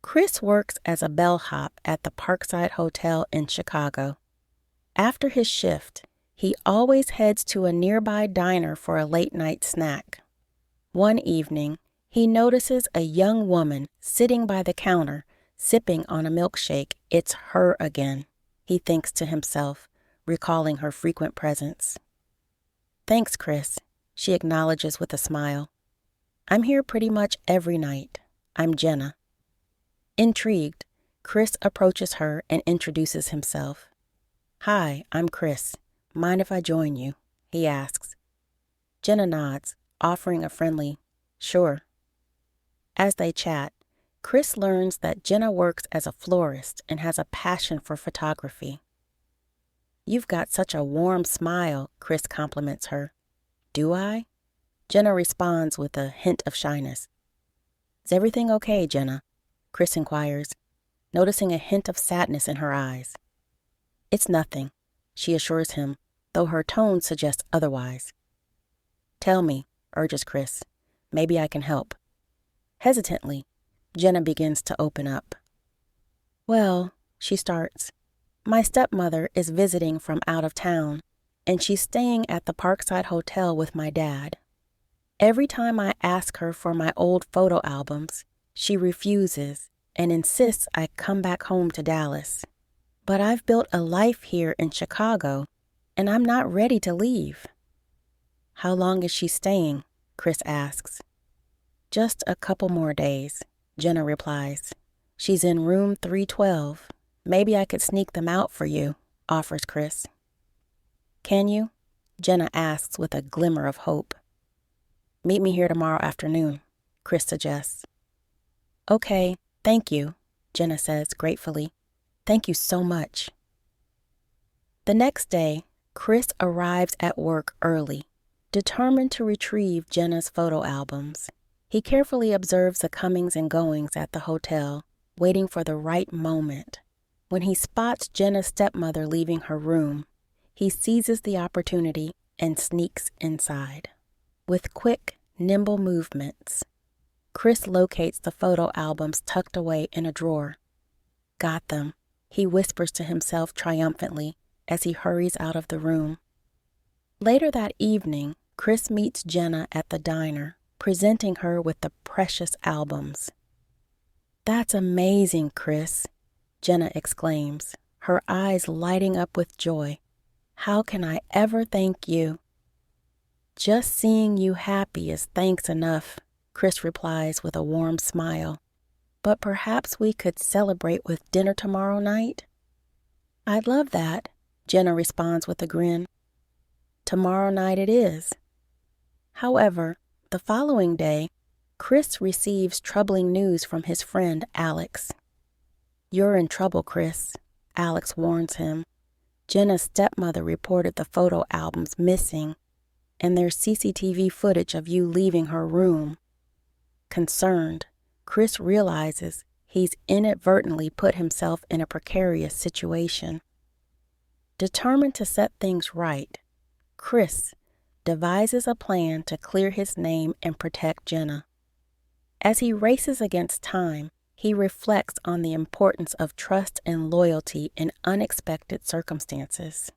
Chris works as a bellhop at the Parkside Hotel in Chicago. After his shift, he always heads to a nearby diner for a late-night snack. One evening, he notices a young woman sitting by the counter, sipping on a milkshake. It's her again, he thinks to himself, recalling her frequent presence. "Thanks, Chris," she acknowledges with a smile. "I'm here pretty much every night. I'm Jenna." Intrigued, Chris approaches her and introduces himself. "Hi, I'm Chris. Mind if I join you?" he asks. Jenna nods, offering a friendly, "Sure." As they chat, Chris learns that Jenna works as a florist and has a passion for photography. "You've got such a warm smile," Chris compliments her. "Do I?" Jenna responds with a hint of shyness. "Is everything okay, Jenna?" Chris inquires, noticing a hint of sadness in her eyes. "It's nothing," she assures him, though her tone suggests otherwise. "Tell me," urges Chris. "Maybe I can help." Hesitantly, Jenna begins to open up. "Well," she starts, "my stepmother is visiting from out of town, and she's staying at the Parkside Hotel with my dad. Every time I ask her for my old photo albums, she refuses and insists I come back home to Dallas. But I've built a life here in Chicago, and I'm not ready to leave." "How long is she staying?" Chris asks. "Just a couple more days," Jenna replies. "She's in room 312. Maybe I could sneak them out for you," offers Chris. "Can you?" Jenna asks with a glimmer of hope. "Meet me here tomorrow afternoon," Chris suggests. "Okay, thank you," Jenna says gratefully. "Thank you so much." The next day, Chris arrives at work early, determined to retrieve Jenna's photo albums. He carefully observes the comings and goings at the hotel, waiting for the right moment. When he spots Jenna's stepmother leaving her room, he seizes the opportunity and sneaks inside. With quick, nimble movements, Chris locates the photo albums tucked away in a drawer. "Got them," he whispers to himself triumphantly as he hurries out of the room. Later that evening, Chris meets Jenna at the diner, presenting her with the precious albums. "That's amazing, Chris," Jenna exclaims, her eyes lighting up with joy. "How can I ever thank you?" "Just seeing you happy is thanks enough," Chris replies with a warm smile. "But perhaps we could celebrate with dinner tomorrow night?" "I'd love that," Jenna responds with a grin. Tomorrow night it is. However, the following day, Chris receives troubling news from his friend Alex. "You're in trouble, Chris," Alex warns him. "Jenna's stepmother reported the photo albums missing, and there's CCTV footage of you leaving her room." Concerned, Chris realizes he's inadvertently put himself in a precarious situation. Determined to set things right, Chris devises a plan to clear his name and protect Jenna. As he races against time, he reflects on the importance of trust and loyalty in unexpected circumstances.